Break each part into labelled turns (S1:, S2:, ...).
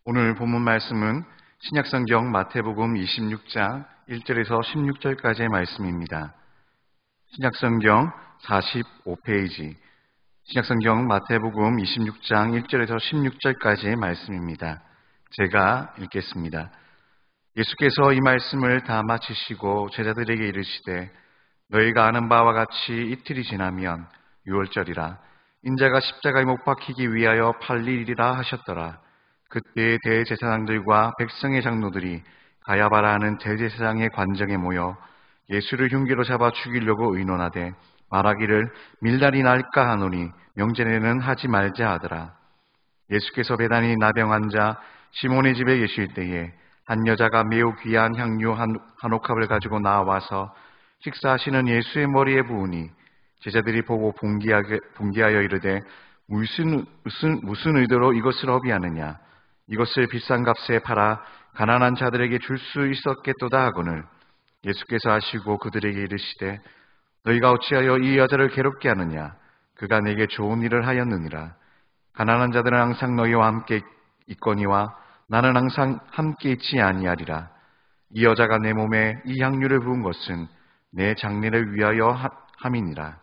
S1: 오늘 본문 말씀은 신약성경 마태복음 26장 1절에서 16절까지의 말씀입니다. 신약성경 45페이지, 신약성경 마태복음 26장 1절에서 16절까지의 말씀입니다. 제가 읽겠습니다. 예수께서 이 말씀을 다 마치시고 제자들에게 이르시되 너희가 아는 바와 같이 이틀이 지나면 유월절이라 인자가 십자가에 못 박히기 위하여 팔리리라 하셨더라. 그때 대제사장들과 백성의 장로들이 가야바라 하는 대제사장의 관정에 모여 예수를 흉기로 잡아 죽이려고 의논하되 말하기를 밀날이 날까 하노니 명제내는 하지 말자 하더라. 예수께서 배단이 나병 환자 시몬의 집에 계실 때에 한 여자가 매우 귀한 향유 한 옥합을 가지고 나와서 식사하시는 예수의 머리에 부으니 제자들이 보고 분기하여 이르되 무슨 의도로 이것을 허비하느냐? 이것을 비싼 값에 팔아 가난한 자들에게 줄 수 있었겠도다 하거늘 예수께서 하시고 그들에게 이르시되 너희가 어찌하여 이 여자를 괴롭게 하느냐? 그가 내게 좋은 일을 하였느니라. 가난한 자들은 항상 너희와 함께 있거니와 나는 항상 함께 있지 아니하리라. 이 여자가 내 몸에 이 향유를 부은 것은 내 장례를 위하여 함이니라.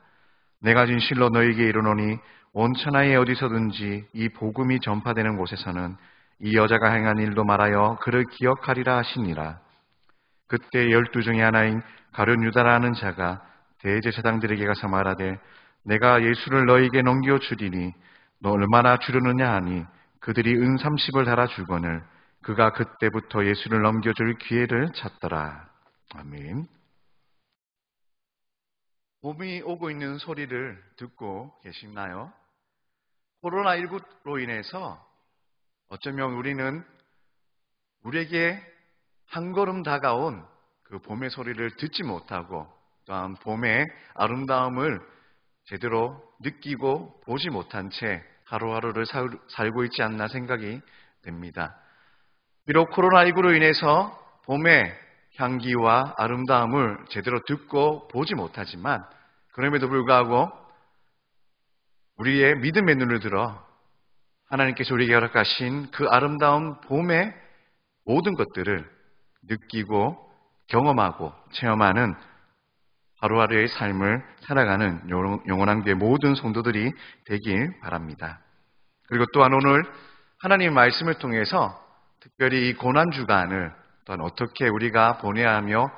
S1: 내가 진실로 너희에게 이르노니 온 천하에 어디서든지 이 복음이 전파되는 곳에서는 이 여자가 행한 일도 말하여 그를 기억하리라 하시니라. 그때 12 중에 하나인 가룟 유다라는 자가 대제사장들에게 가서 말하되 내가 예수를 너희에게 넘겨 주리니 너 얼마나 주려느냐 하니 그들이 은 30을 달아 주거늘 그가 그때부터 예수를 넘겨줄 기회를 찾더라. 아멘. 봄이 오고 있는 소리를 듣고 계시나요? 코로나19로 인해서 어쩌면 우리에게 한 걸음 다가온 그 봄의 소리를 듣지 못하고 또한 봄의 아름다움을 제대로 느끼고 보지 못한 채 하루하루를 살고 있지 않나 생각이 됩니다. 비록 코로나19로 인해서 봄의 향기와 아름다움을 제대로 듣고 보지 못하지만 그럼에도 불구하고 우리의 믿음의 눈을 들어 하나님께서 우리에게 허락하신 그 아름다운 봄의 모든 것들을 느끼고 경험하고 체험하는 하루하루의 삶을 살아가는 영원한 교회 모든 성도들이 되길 바랍니다. 그리고 또한 오늘 하나님의 말씀을 통해서 특별히 이 고난주간을 또한 어떻게 우리가 보내야 하며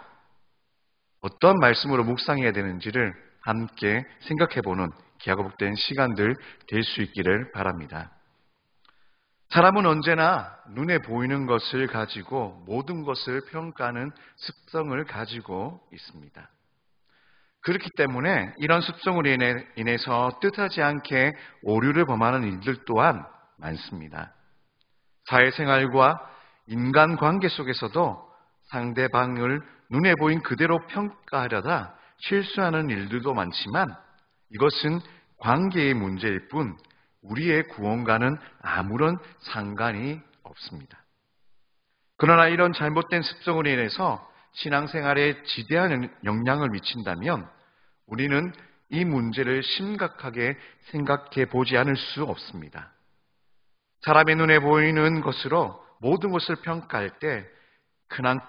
S1: 어떤 말씀으로 묵상해야 되는지를 함께 생각해보는 귀하고 복된 시간들 될 수 있기를 바랍니다. 사람은 언제나 눈에 보이는 것을 가지고 모든 것을 평가하는 습성을 가지고 있습니다. 그렇기 때문에 이런 습성으로 인해서 뜻하지 않게 오류를 범하는 일들 또한 많습니다. 사회생활과 인간관계 속에서도 상대방을 눈에 보인 그대로 평가하려다 실수하는 일들도 많지만 이것은 관계의 문제일 뿐 우리의 구원과는 아무런 상관이 없습니다. 그러나 이런 잘못된 습성으로 인해서 신앙생활에 지대한 영향을 미친다면 우리는 이 문제를 심각하게 생각해 보지 않을 수 없습니다. 사람의 눈에 보이는 것으로 모든 것을 평가할 때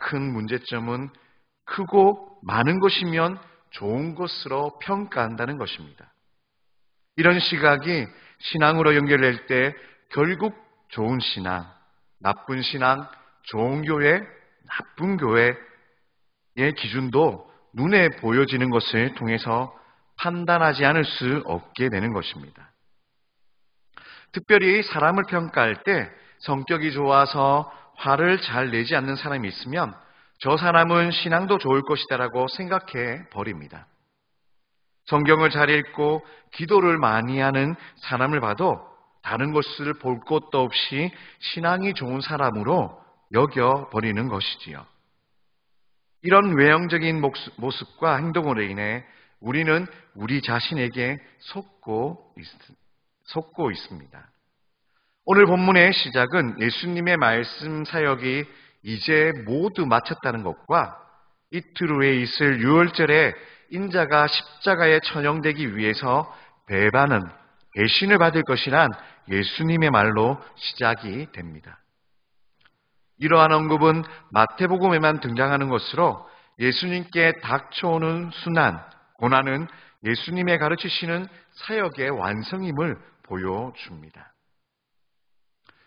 S1: 큰 문제점은 크고 많은 것이면 좋은 것으로 평가한다는 것입니다. 이런 시각이 신앙으로 연결될 때 결국 좋은 신앙, 나쁜 신앙, 좋은 교회, 나쁜 교회의 기준도 눈에 보여지는 것을 통해서 판단하지 않을 수 없게 되는 것입니다. 특별히 사람을 평가할 때 성격이 좋아서 화를 잘 내지 않는 사람이 있으면 저 사람은 신앙도 좋을 것이다라고 생각해 버립니다. 성경을 잘 읽고 기도를 많이 하는 사람을 봐도 다른 것을 볼 것도 없이 신앙이 좋은 사람으로 여겨버리는 것이지요. 이런 외형적인 모습과 행동으로 인해 우리는 우리 자신에게 속고 있습니다. 오늘 본문의 시작은 예수님의 말씀 사역이 이제 모두 마쳤다는 것과 이틀 후에 있을 유월절에 인자가 십자가에 처형되기 위해서 배신을 받을 것이란 예수님의 말로 시작이 됩니다. 이러한 언급은 마태복음에만 등장하는 것으로 예수님께 닥쳐오는 순환, 고난은 예수님의 가르치시는 사역의 완성임을 보여줍니다.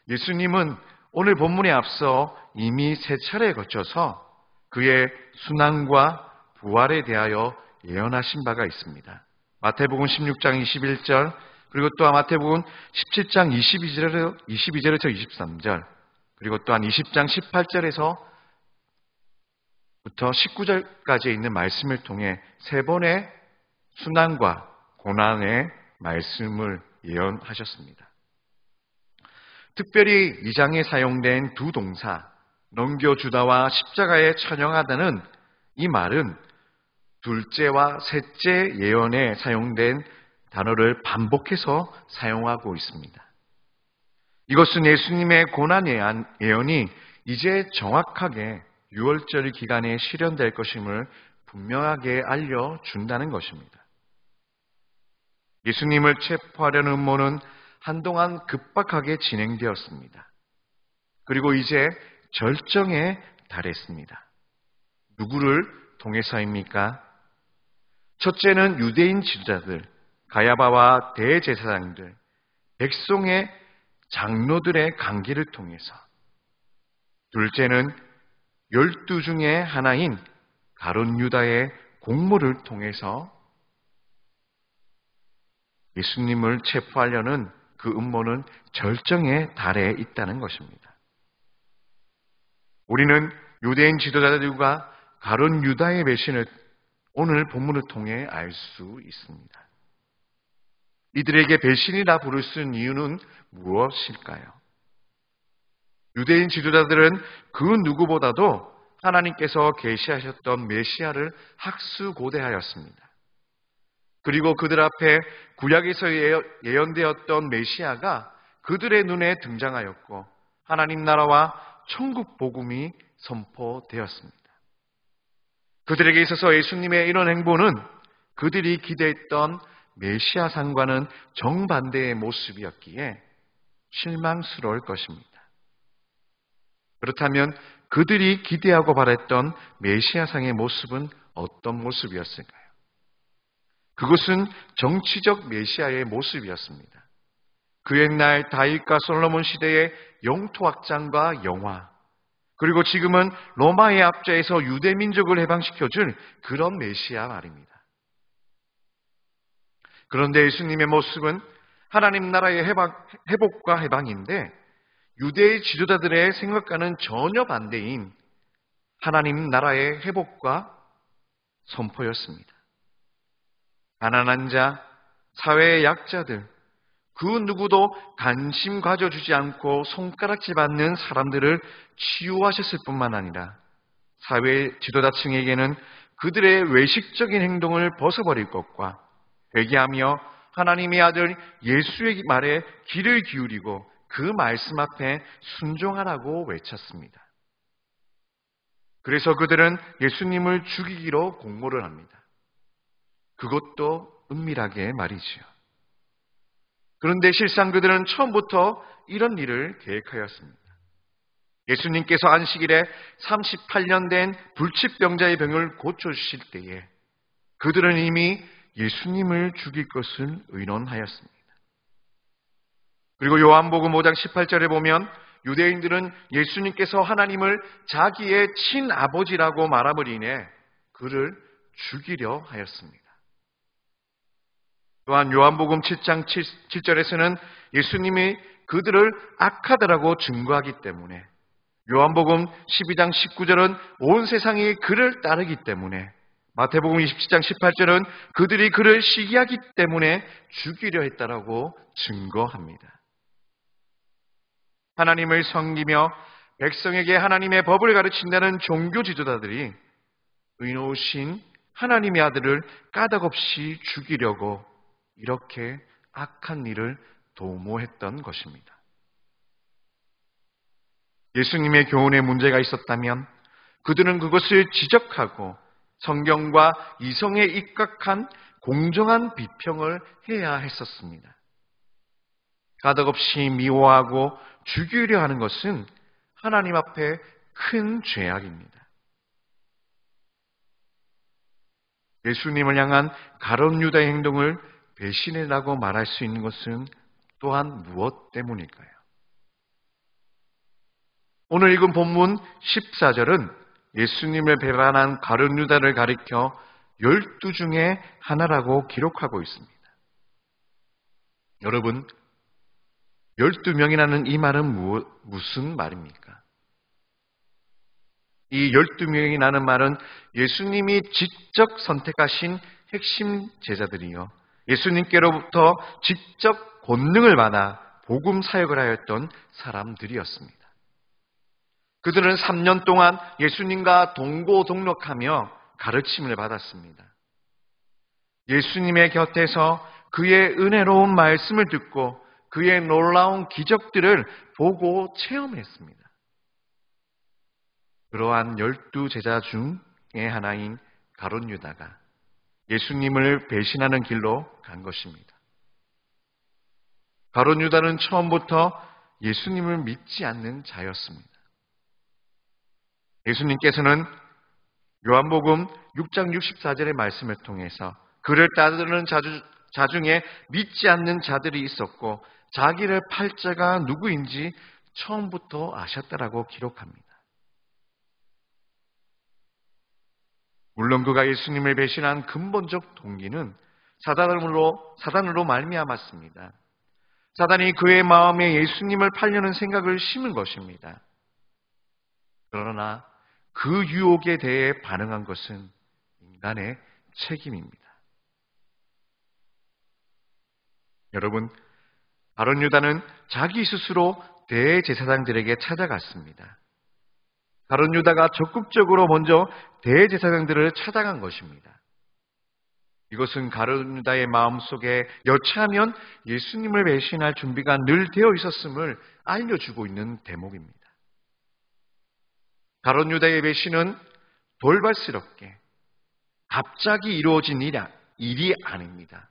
S1: 예수님은 오늘 본문에 앞서 이미 세 차례에 거쳐서 그의 순환과 부활에 대하여 예언하신 바가 있습니다. 마태복음 16장 21절, 그리고 또한 마태복음 17장 22절에서 23절, 그리고 또한 20장 18절에서부터 19절까지 있는 말씀을 통해 세 번의 순환과 고난의 말씀을 예언하셨습니다. 특별히 이 장에 사용된 두 동사, 넘겨주다와 십자가에 찬양하다는 이 말은 둘째와 셋째 예언에 사용된 단어를 반복해서 사용하고 있습니다. 이것은 예수님의 고난 예언이 이제 정확하게 6월절 기간에 실현될 것임을 분명하게 알려준다는 것입니다. 예수님을 체포하려는 음모는 한동안 급박하게 진행되었습니다. 그리고 이제 절정에 달했습니다. 누구를 통해서입니까? 첫째는 유대인 지도자들, 가야바와 대제사장들, 백성의 장로들의 강기를 통해서, 둘째는 12 중에 하나인 가룟 유다의 공모를 통해서 예수님을 체포하려는 그 음모는 절정에 달해 있다는 것입니다. 우리는 유대인 지도자들과 가룟 유다의 배신을 오늘 본문을 통해 알 수 있습니다. 이들에게 배신이라 부를 수 있는 이유는 무엇일까요? 유대인 지도자들은 그 누구보다도 하나님께서 계시하셨던 메시아를 학수고대하였습니다. 그리고 그들 앞에 구약에서 예언되었던 메시아가 그들의 눈에 등장하였고 하나님 나라와 천국 복음이 선포되었습니다. 그들에게 있어서 예수님의 이런 행보는 그들이 기대했던 메시아상과는 정반대의 모습이었기에 실망스러울 것입니다. 그렇다면 그들이 기대하고 바랬던 메시아상의 모습은 어떤 모습이었을까요? 그것은 정치적 메시아의 모습이었습니다. 그 옛날 다윗과 솔로몬 시대의 영토 확장과 영화, 그리고 지금은 로마의 압제에서 유대 민족을 해방시켜줄 그런 메시아 말입니다. 그런데 예수님의 모습은 하나님 나라의 회복과 해방인데 유대의 지도자들의 생각과는 전혀 반대인 하나님 나라의 회복과 선포였습니다. 가난한 자, 사회의 약자들, 그 누구도 관심 가져주지 않고 손가락질 받는 사람들을 치유하셨을 뿐만 아니라 사회 지도자층에게는 그들의 외식적인 행동을 벗어버릴 것과 회개하며 하나님의 아들 예수의 말에 귀를 기울이고 그 말씀 앞에 순종하라고 외쳤습니다. 그래서 그들은 예수님을 죽이기로 공모를 합니다. 그것도 은밀하게 말이지요. 그런데 실상 그들은 처음부터 이런 일을 계획하였습니다. 예수님께서 안식일에 38년 된 불치병자의 병을 고쳐주실 때에 그들은 이미 예수님을 죽일 것을 의논하였습니다. 그리고 요한복음 5장 18절에 보면 유대인들은 예수님께서 하나님을 자기의 친아버지라고 말함을 인해 그를 죽이려 하였습니다. 또한 요한복음 7장 7절에서는 예수님이 그들을 악하다라고 증거하기 때문에 요한복음 12장 19절은 온 세상이 그를 따르기 때문에 마태복음 27장 18절은 그들이 그를 시기하기 때문에 죽이려 했다라고 증거합니다. 하나님을 섬기며 백성에게 하나님의 법을 가르친다는 종교 지도자들이 의로우신 하나님의 아들을 까닭없이 죽이려고 이렇게 악한 일을 도모했던 것입니다. 예수님의 교훈에 문제가 있었다면 그들은 그것을 지적하고 성경과 이성에 입각한 공정한 비평을 해야 했었습니다. 까닭없이 미워하고 죽이려 하는 것은 하나님 앞에 큰 죄악입니다. 예수님을 향한 가룟 유다의 행동을 배신이라고 말할 수 있는 것은 또한 무엇 때문일까요? 오늘 읽은 본문 14절은 예수님을 배반한 가룟 유다를 가리켜 12 중에 하나라고 기록하고 있습니다. 여러분, 12명이라는 이 말은 무슨 말입니까? 이 12명이라는 말은 예수님이 직접 선택하신 핵심 제자들이요, 예수님께로부터 직접 권능을 받아 복음 사역을 하였던 사람들이었습니다. 그들은 3년 동안 예수님과 동고동락하며 가르침을 받았습니다. 예수님의 곁에서 그의 은혜로운 말씀을 듣고 그의 놀라운 기적들을 보고 체험했습니다. 그러한 12 제자 중에 하나인 가룟 유다가 예수님을 배신하는 길로 간 것입니다. 가룟 유다는 처음부터 예수님을 믿지 않는 자였습니다. 예수님께서는 요한복음 6장 64절의 말씀을 통해서 그를 따르는 자 중에 믿지 않는 자들이 있었고 자기를 팔 자가 누구인지 처음부터 아셨다라고 기록합니다. 물론 그가 예수님을 배신한 근본적 동기는 사단으로 말미암았습니다. 사단이 그의 마음에 예수님을 팔려는 생각을 심은 것입니다. 그러나 그 유혹에 대해 반응한 것은 인간의 책임입니다. 여러분, 가룟 유다는 자기 스스로 대제사장들에게 찾아갔습니다. 가룟 유다가 적극적으로 먼저 대제사장들을 찾아간 것입니다. 이것은 가룟 유다의 마음속에 여차하면 예수님을 배신할 준비가 늘 되어 있었음을 알려주고 있는 대목입니다. 가룟 유다의 배신은 돌발스럽게 갑자기 이루어진 일이 아닙니다.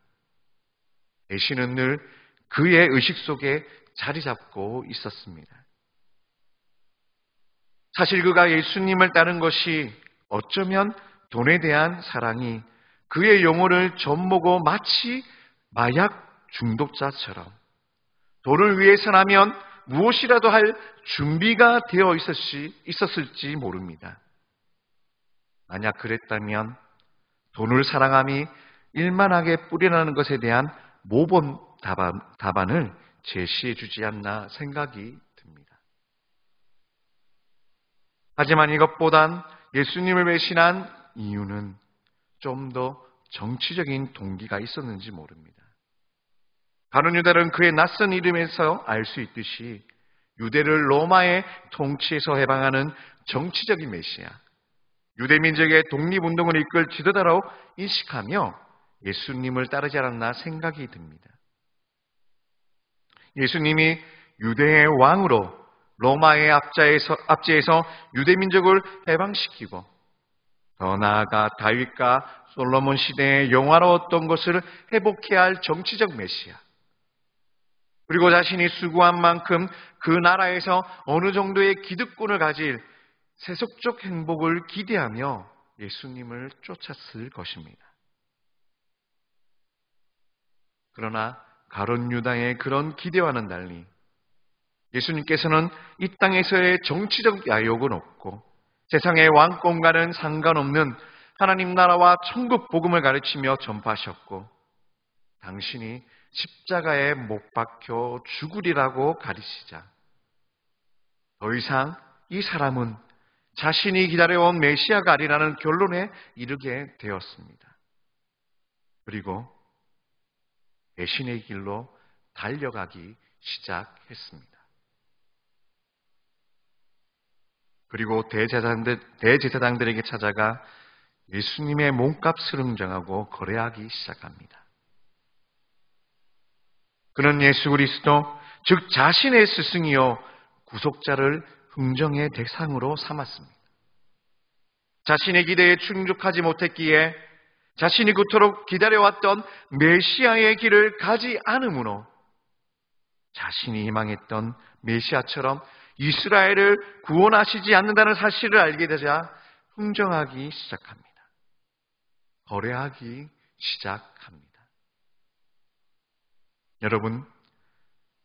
S1: 배신은 늘 그의 의식 속에 자리 잡고 있었습니다. 사실 그가 예수님을 따른 것이 어쩌면 돈에 대한 사랑이 그의 영혼을 젖먹어 마치 마약 중독자처럼 돈을 위해서라면 무엇이라도 할 준비가 되어 있었을지 모릅니다. 만약 그랬다면 돈을 사랑함이 일만하게 뿌리나는 것에 대한 모범 답안을 제시해 주지 않나 생각이 듭니다. 하지만 이것보단 예수님을 배신한 이유는 좀 더 정치적인 동기가 있었는지 모릅니다. 가룟 유다는 그의 낯선 이름에서 알 수 있듯이 유대를 로마의 통치에서 해방하는 정치적인 메시아, 유대 민족의 독립운동을 이끌 지도자로 인식하며 예수님을 따르지 않았나 생각이 듭니다. 예수님이 유대의 왕으로 로마의 압제에서 유대 민족을 해방시키고 더 나아가 다윗과 솔로몬 시대의 영화로웠던 것을 회복해야 할 정치적 메시아, 그리고 자신이 수고한 만큼 그 나라에서 어느 정도의 기득권을 가질 세속적 행복을 기대하며 예수님을 쫓았을 것입니다. 그러나 가룟 유다의 그런 기대와는 달리 예수님께서는 이 땅에서의 정치적 야욕은 없고 세상의 왕권과는 상관없는 하나님 나라와 천국 복음을 가르치며 전파하셨고 당신이 십자가에 못 박혀 죽으리라고 가르치자 더 이상 이 사람은 자신이 기다려온 메시아가 아니라는 결론에 이르게 되었습니다. 그리고 배신의 길로 달려가기 시작했습니다. 그리고 대제사장들에게 찾아가 예수님의 몸값을 흥정하고 거래하기 시작합니다. 그는 예수 그리스도, 즉 자신의 스승이요 구속자를 흥정의 대상으로 삼았습니다. 자신의 기대에 충족하지 못했기에 자신이 그토록 기다려왔던 메시아의 길을 가지 않으므로 자신이 희망했던 메시아처럼 이스라엘을 구원하시지 않는다는 사실을 알게 되자 흥정하기 시작합니다. 거래하기 시작합니다. 여러분,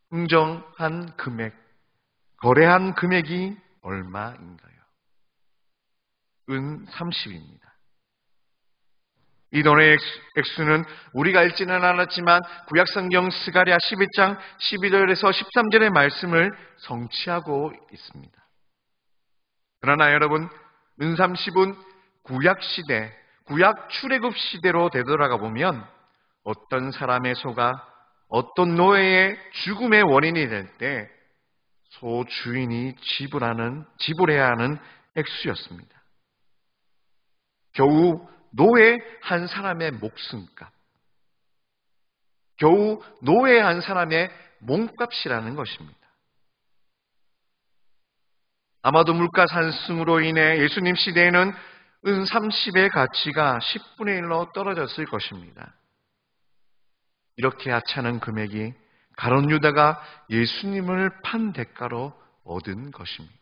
S1: 흥정한 금액, 거래한 금액이 얼마인가요? 은 30입니다. 이 돈의 액수는 우리가 읽지는 않았지만 구약성경 스가랴 11장 12절에서 13절의 말씀을 성취하고 있습니다. 그러나 여러분, 은 30은 구약시대, 구약 출애굽 시대로 되돌아가 보면 어떤 사람의 소가 어떤 노예의 죽음의 원인이 될 때 소 주인이 지불해야 하는 액수였습니다. 겨우 노예 한 사람의 목숨값, 겨우 노예 한 사람의 몸값이라는 것입니다. 아마도 물가 상승으로 인해 예수님 시대에는 은 30의 가치가 10분의 1로 떨어졌을 것입니다. 이렇게 하찮은 금액이 가룟 유다가 예수님을 판 대가로 얻은 것입니다.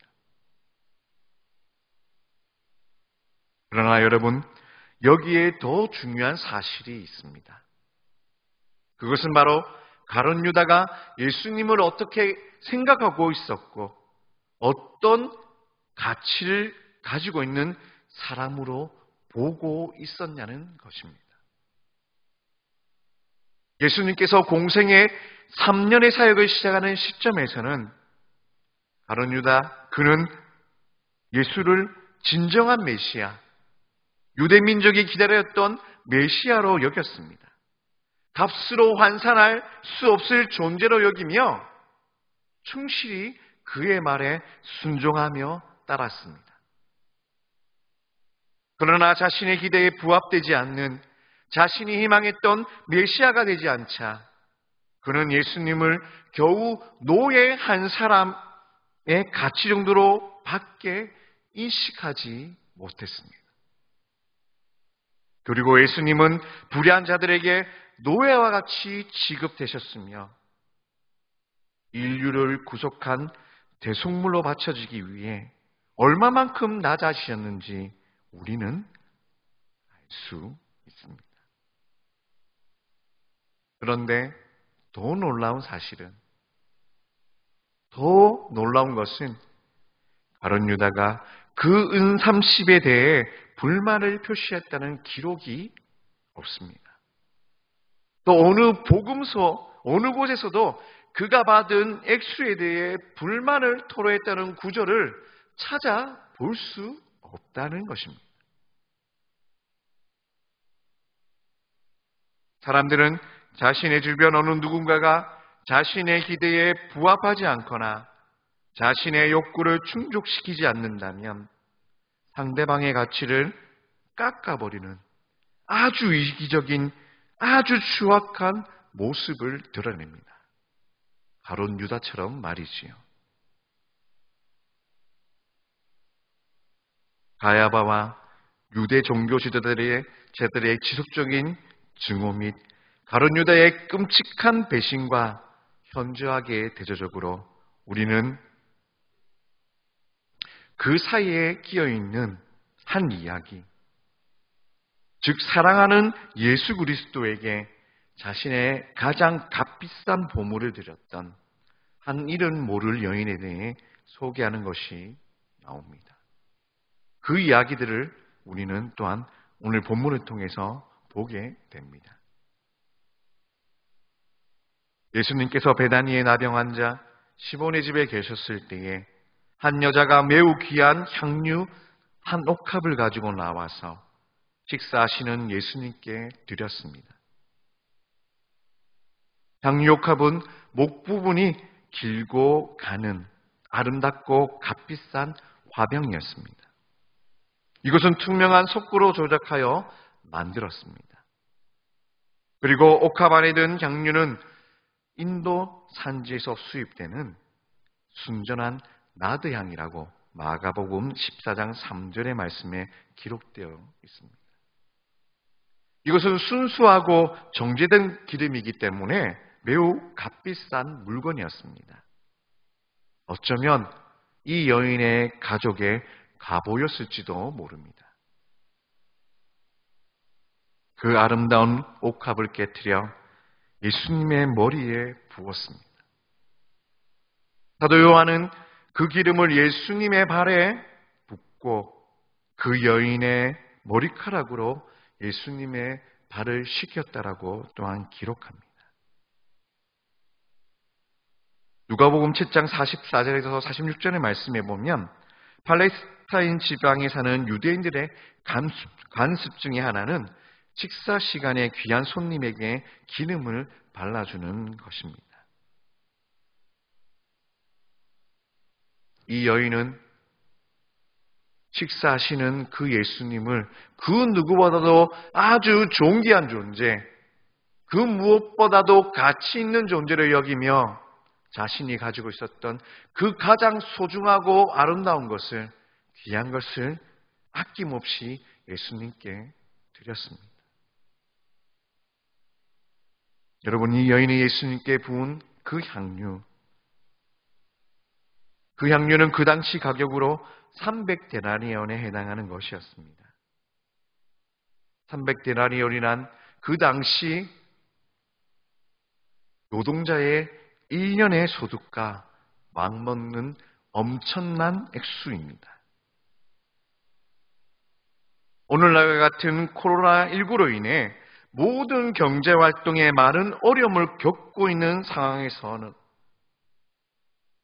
S1: 그러나 여러분, 여기에 더 중요한 사실이 있습니다. 그것은 바로 가룟 유다가 예수님을 어떻게 생각하고 있었고 어떤 가치를 가지고 있는 사람으로 보고 있었냐는 것입니다. 예수님께서 공생의 3년의 사역을 시작하는 시점에서는 가룟 유다, 그는 예수를 진정한 메시아, 유대 민족이 기다렸던 메시아로 여겼습니다. 값으로 환산할 수 없을 존재로 여기며 충실히 그의 말에 순종하며 따랐습니다. 그러나 자신의 기대에 부합되지 않는, 자신이 희망했던 메시아가 되지 않자 그는 예수님을 겨우 노예 한 사람의 가치 정도로 밖에 인식하지 못했습니다. 그리고 예수님은 불의한 자들에게 노예와 같이 취급되셨으며 인류를 구속한 대속물로 바쳐지기 위해 얼마만큼 낮아지셨는지 우리는 알 수 있습니다. 그런데 더 놀라운 사실은, 더 놀라운 것은 가룟 유다가 그 은 30에 대해 불만을 표시했다는 기록이 없습니다. 또 어느 복음서, 어느 곳에서도 그가 받은 액수에 대해 불만을 토로했다는 구절을 찾아볼 수 없다는 것입니다. 사람들은 자신의 주변 어느 누군가가 자신의 기대에 부합하지 않거나 자신의 욕구를 충족시키지 않는다면 상대방의 가치를 깎아버리는 아주 이기적인, 아주 추악한 모습을 드러냅니다. 가룟 유다처럼 말이지요. 가야바와 유대 종교 지도자들의 지속적인 증오 및 가룟 유다의 끔찍한 배신과 현저하게 대조적으로 우리는 그 사이에 끼어있는 한 이야기, 즉 사랑하는 예수 그리스도에게 자신의 가장 값비싼 보물을 드렸던 한 이름 모를 여인에 대해 소개하는 것이 나옵니다. 그 이야기들을 우리는 또한 오늘 본문을 통해서 보게 됩니다. 예수님께서 베다니에 나병 환자 시몬의 집에 계셨을 때에 한 여자가 매우 귀한 향유 한 옥합을 가지고 나와서 식사하시는 예수님께 드렸습니다. 향유 옥합은 목 부분이 길고 가는 아름답고 값비싼 화병이었습니다. 이것은 투명한 석고로 조작하여 만들었습니다. 그리고 옥합 안에 든 향유는 인도 산지에서 수입되는 순전한 나드향이라고 마가복음 14장 3절의 말씀에 기록되어 있습니다. 이것은 순수하고 정제된 기름이기 때문에 매우 값비싼 물건이었습니다. 어쩌면 이 여인의 가족에 가보였을지도 모릅니다. 그 아름다운 옥합을 깨뜨려 예수님의 머리에 부었습니다. 사도 요한은 그 기름을 예수님의 발에 붓고 그 여인의 머리카락으로 예수님의 발을 씻겼다라고 또한 기록합니다. 누가복음 7장 44절에서 46절의 말씀에 보면 팔레스타인 지방에 사는 유대인들의 관습 중에 하나는 식사 시간에 귀한 손님에게 기름을 발라주는 것입니다. 이 여인은 식사하시는 그 예수님을 그 누구보다도 아주 존귀한 존재, 그 무엇보다도 가치 있는 존재를 여기며 자신이 가지고 있었던 그 가장 소중하고 아름다운 것을, 귀한 것을 아낌없이 예수님께 드렸습니다. 여러분, 이 여인이 예수님께 부은 그 향유는 그 당시 가격으로 300데나리온에 해당하는 것이었습니다. 300데나리온이란 그 당시 노동자의 1년의 소득과 맞먹는 엄청난 액수입니다. 오늘날과 같은 코로나19로 인해 모든 경제활동에 많은 어려움을 겪고 있는 상황에서는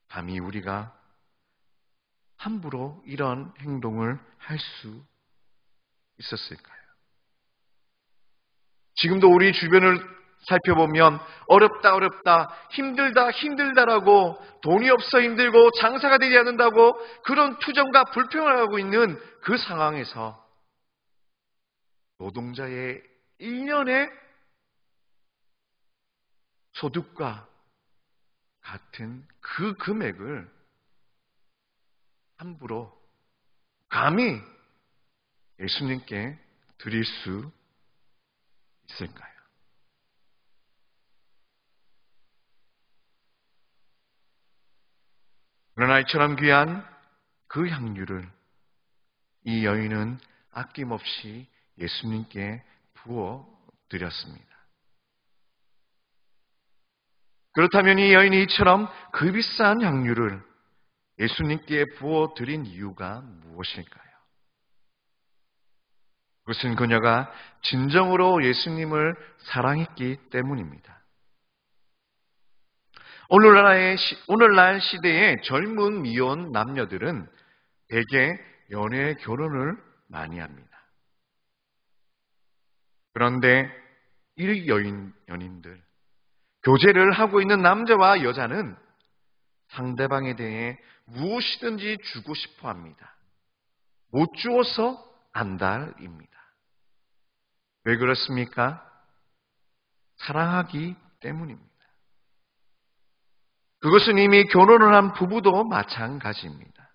S1: 감히 우리가 함부로 이런 행동을 할 수 있었을까요? 지금도 우리 주변을 살펴보면 어렵다, 힘들다라고 돈이 없어 힘들고 장사가 되지 않는다고 그런 투정과 불평을 하고 있는 그 상황에서 노동자의 1년의 소득과 같은 그 금액을 함부로 감히 예수님께 드릴 수 있을까요? 그러나 이처럼 귀한 그 향유를 이 여인은 아낌없이 예수님께 부어 드렸습니다. 그렇다면 이 여인이 이처럼 그 비싼 향유를 예수님께 부어 드린 이유가 무엇일까요? 그것은 그녀가 진정으로 예수님을 사랑했기 때문입니다. 오늘날 시대의 젊은 미혼 남녀들은 대개 연애 결혼을 많이 합니다. 그런데 이 연인들, 교제를 하고 있는 남자와 여자는 상대방에 대해 무엇이든지 주고 싶어 합니다. 못 주어서 안달입니다. 왜 그렇습니까? 사랑하기 때문입니다. 그것은 이미 결혼을 한 부부도 마찬가지입니다.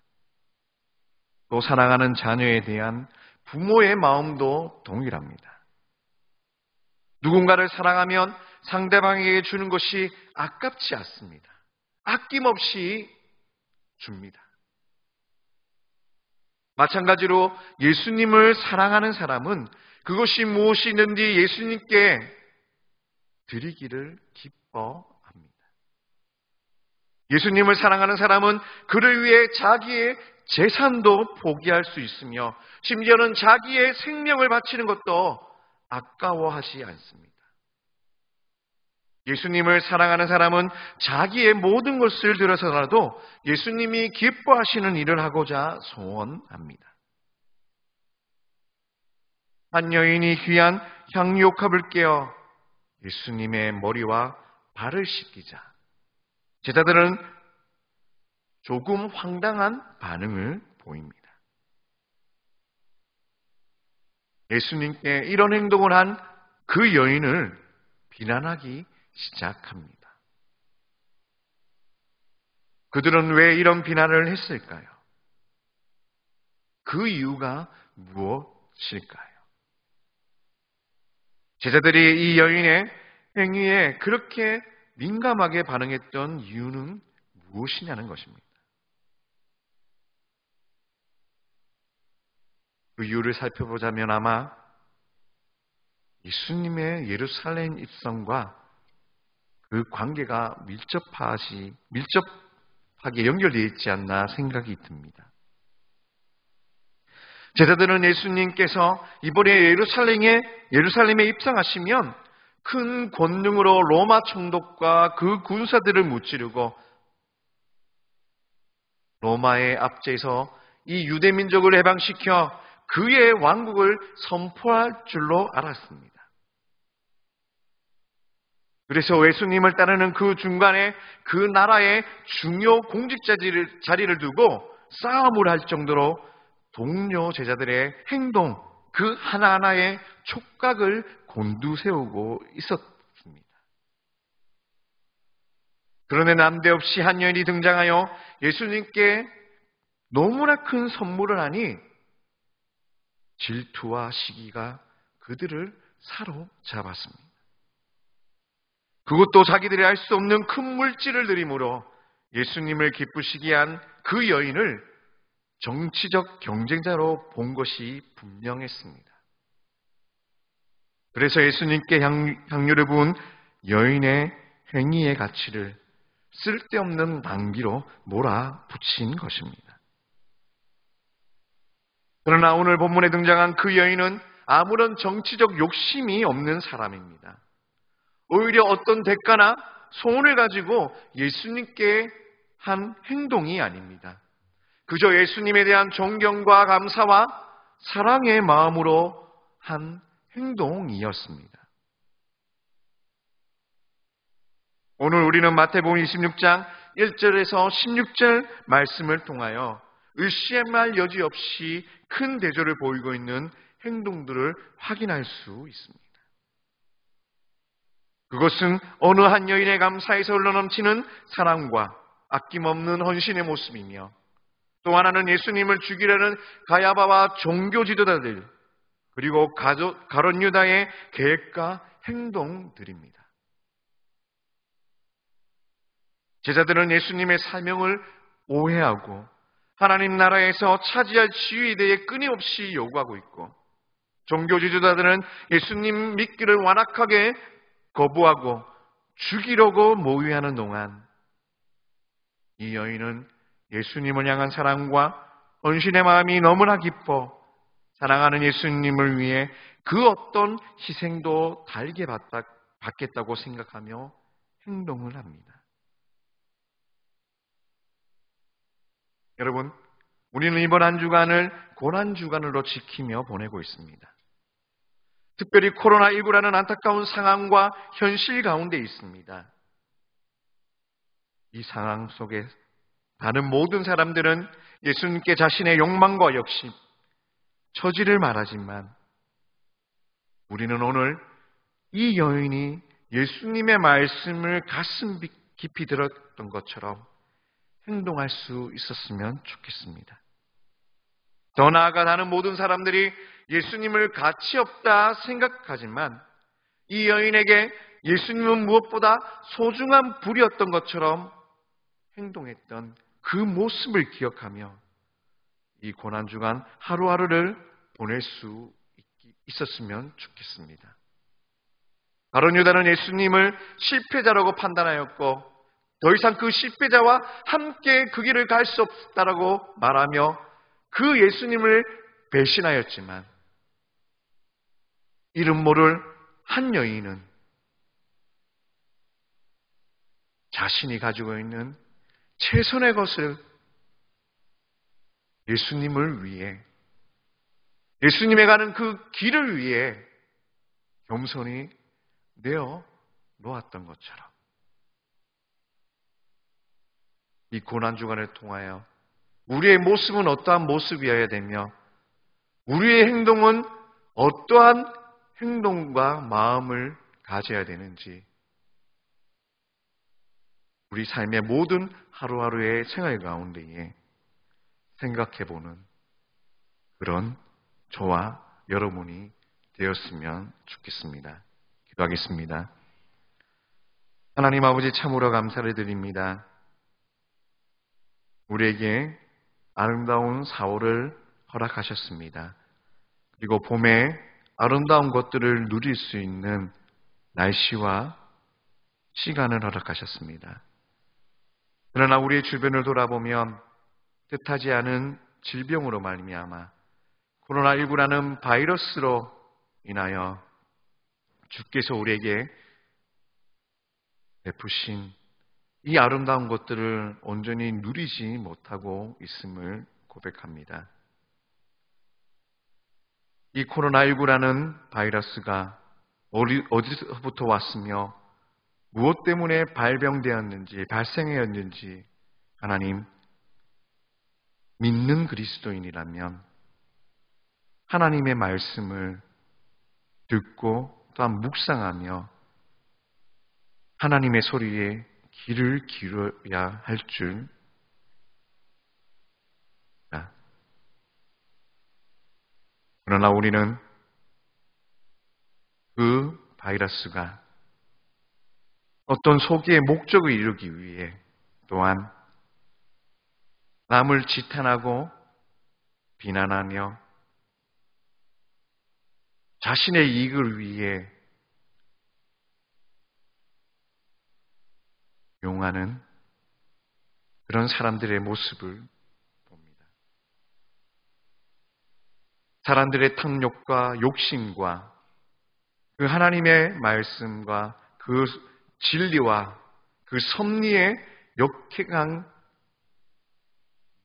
S1: 또 사랑하는 자녀에 대한 부모의 마음도 동일합니다. 누군가를 사랑하면 상대방에게 주는 것이 아깝지 않습니다. 아낌없이 줍니다. 마찬가지로 예수님을 사랑하는 사람은 그것이 무엇이든지 예수님께 드리기를 기뻐합니다. 예수님을 사랑하는 사람은 그를 위해 자기의 재산도 포기할 수 있으며 심지어는 자기의 생명을 바치는 것도 아까워하지 않습니다. 예수님을 사랑하는 사람은 자기의 모든 것을 들여서라도 예수님이 기뻐하시는 일을 하고자 소원합니다. 한 여인이 귀한 향유옥합을 깨어 예수님의 머리와 발을 씻기자 제자들은 조금 황당한 반응을 보입니다. 예수님께 이런 행동을 한 그 여인을 비난하기 시작합니다. 그들은 왜 이런 비난을 했을까요? 그 이유가 무엇일까요? 제자들이 이 여인의 행위에 그렇게 민감하게 반응했던 이유는 무엇이냐는 것입니다. 그 이유를 살펴보자면 아마 예수님의 예루살렘 입성과 그 관계가 밀접하게 연결되어 있지 않나 생각이 듭니다. 제자들은 예수님께서 이번에 예루살렘에 입성하시면 큰 권능으로 로마 총독과 그 군사들을 무찌르고 로마의 압제에서 이 유대 민족을 해방시켜 그의 왕국을 선포할 줄로 알았습니다. 그래서 예수님을 따르는 그 중간에 그 나라의 중요 공직자 자리를 두고 싸움을 할 정도로 동료 제자들의 행동, 그 하나하나의 촉각을 곤두세우고 있었습니다. 그런데 난데없이 한 여인이 등장하여 예수님께 너무나 큰 선물을 하니 질투와 시기가 그들을 사로잡았습니다. 그것도 자기들이 알 수 없는 큰 물질을 들이므로 예수님을 기쁘시게 한 그 여인을 정치적 경쟁자로 본 것이 분명했습니다. 그래서 예수님께 향유를 부은 여인의 행위의 가치를 쓸데없는 낭비로 몰아붙인 것입니다. 그러나 오늘 본문에 등장한 그 여인은 아무런 정치적 욕심이 없는 사람입니다. 오히려 어떤 대가나 소원을 가지고 예수님께 한 행동이 아닙니다. 그저 예수님에 대한 존경과 감사와 사랑의 마음으로 한 행동이었습니다. 오늘 우리는 마태복음 26장 1절에서 16절 말씀을 통하여 의심할 여지 없이 큰 대조를 보이고 있는 행동들을 확인할 수 있습니다. 그것은 어느 한 여인의 감사에서 흘러넘치는 사랑과 아낌없는 헌신의 모습이며 또 하나는 예수님을 죽이려는 가야바와 종교 지도자들 그리고 가룟 유다의 계획과 행동들입니다. 제자들은 예수님의 사명을 오해하고 하나님 나라에서 차지할 지위에 대해 끊임없이 요구하고 있고 종교 지도자들은 예수님 믿기를 완악하게 거부하고 죽이려고 모의하는 동안 이 여인은 예수님을 향한 사랑과 헌신의 마음이 너무나 깊어 사랑하는 예수님을 위해 그 어떤 희생도 달게 받겠다고 생각하며 행동을 합니다. 여러분, 우리는 이번 한 주간을 고난주간으로 지키며 보내고 있습니다. 특별히 코로나19라는 안타까운 상황과 현실 가운데 있습니다. 이 상황 속에 다른 모든 사람들은 예수님께 자신의 욕망과 욕심, 처지를 말하지만 우리는 오늘 이 여인이 예수님의 말씀을 가슴 깊이 들었던 것처럼 행동할 수 있었으면 좋겠습니다. 더 나아가 다른 모든 사람들이 예수님을 가치 없다 생각하지만 이 여인에게 예수님은 무엇보다 소중한 불이었던 것처럼 행동했던 그 모습을 기억하며 이 고난주간 하루하루를 보낼 수 있었으면 좋겠습니다. 가룟 유다는 예수님을 실패자라고 판단하였고 더 이상 그 실패자와 함께 그 길을 갈 수 없다라고 말하며 그 예수님을 배신하였지만 이름 모를 한 여인은 자신이 가지고 있는 최선의 것을 예수님을 위해 예수님에 가는 그 길을 위해 겸손히 내어 놓았던 것처럼 이 고난주간을 통하여 우리의 모습은 어떠한 모습이어야 되며 우리의 행동은 어떠한 행동과 마음을 가져야 되는지 우리 삶의 모든 하루하루의 생활 가운데에 생각해보는 그런 저와 여러분이 되었으면 좋겠습니다. 기도하겠습니다. 하나님 아버지 참으로 감사를 드립니다. 우리에게 아름다운 사월을 허락하셨습니다. 그리고 봄의 아름다운 것들을 누릴 수 있는 날씨와 시간을 허락하셨습니다. 그러나 우리의 주변을 돌아보면 뜻하지 않은 질병으로 말미암아 코로나19라는 바이러스로 인하여 주께서 우리에게 베푸신 이 아름다운 것들을 온전히 누리지 못하고 있음을 고백합니다. 이 코로나19라는 바이러스가 어디서부터 왔으며 무엇 때문에 발병되었는지, 발생하였는지 하나님, 믿는 그리스도인이라면 하나님의 말씀을 듣고 또한 묵상하며 하나님의 소리에 귀를 기울여야 할 줄. 그러나 우리는 그 바이러스가 어떤 소기의 목적을 이루기 위해 또한 남을 지탄하고 비난하며 자신의 이익을 위해 용하는 그런 사람들의 모습을 봅니다. 사람들의 탐욕과 욕심과 그 하나님의 말씀과 그 진리와 그 섭리에 역행한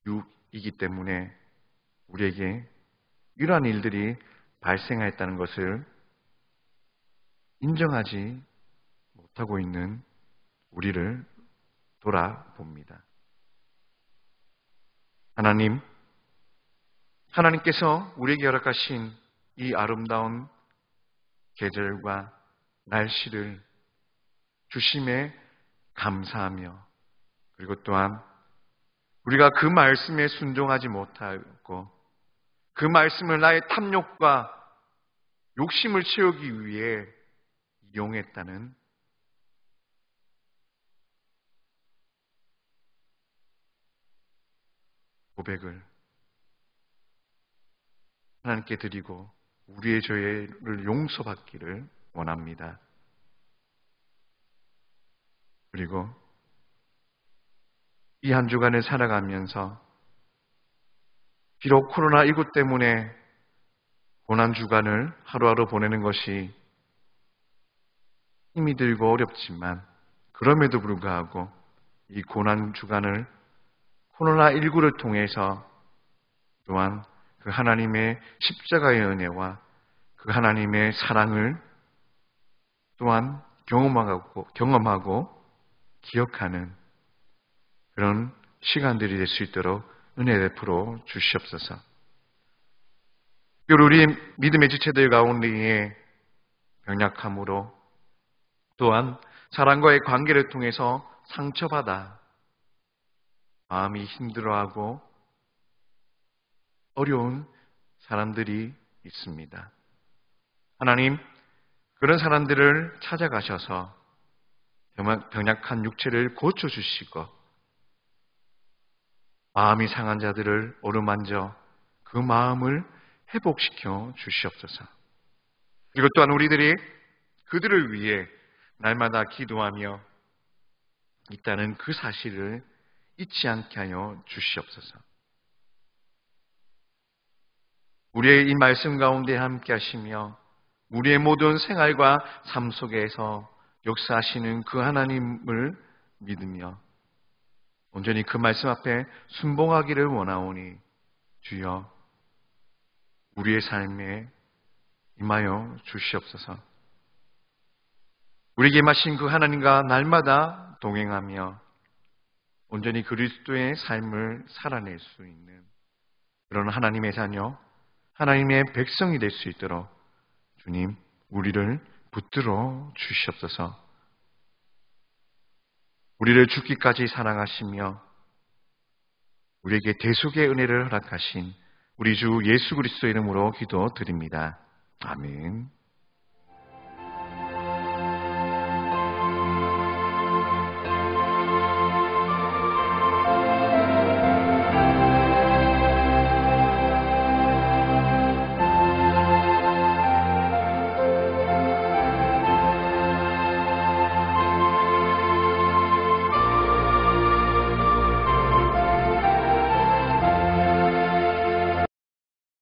S1: 유이기 때문에 우리에게 이러한 일들이 발생하였다는 것을 인정하지 못하고 있는 우리를 돌아봅니다. 하나님께서 우리에게 허락하신 이 아름다운 계절과 날씨를 주심에 감사하며 그리고 또한 우리가 그 말씀에 순종하지 못하고 그 말씀을 나의 탐욕과 욕심을 채우기 위해 이용했다는 고백을 하나님께 드리고 우리의 죄를 용서받기를 원합니다. 그리고 이 한 주간을 살아가면서 비록 코로나19 때문에 고난주간을 하루하루 보내는 것이 힘이 들고 어렵지만 그럼에도 불구하고 이 고난주간을 코로나19를 통해서 또한 그 하나님의 십자가의 은혜와 그 하나님의 사랑을 또한 경험하고 기억하는 그런 시간들이 될 수 있도록 은혜 베풀어 주시옵소서. 우리 믿음의 지체들 가운데에 병약함으로 또한 사람과의 관계를 통해서 상처받아 마음이 힘들어하고 어려운 사람들이 있습니다. 하나님, 그런 사람들을 찾아가셔서 병약한 육체를 고쳐주시고 마음이 상한 자들을 어루만져 그 마음을 회복시켜 주시옵소서. 그리고 또한 우리들이 그들을 위해 날마다 기도하며 있다는 그 사실을 잊지 않게 하여 주시옵소서. 우리의 이 말씀 가운데 함께 하시며 우리의 모든 생활과 삶 속에서 역사하시는 그 하나님을 믿으며 온전히 그 말씀 앞에 순종하기를 원하오니 주여 우리의 삶에 임하여 주시옵소서. 우리에게 임하신 그 하나님과 날마다 동행하며 온전히 그리스도의 삶을 살아낼 수 있는 그런 하나님의 자녀, 하나님의 백성이 될 수 있도록 주님 우리를 붙들어 주시옵소서. 우리를 죽기까지 사랑하시며 우리에게 대속의 은혜를 허락하신 우리 주 예수 그리스도의 이름으로 기도드립니다. 아멘.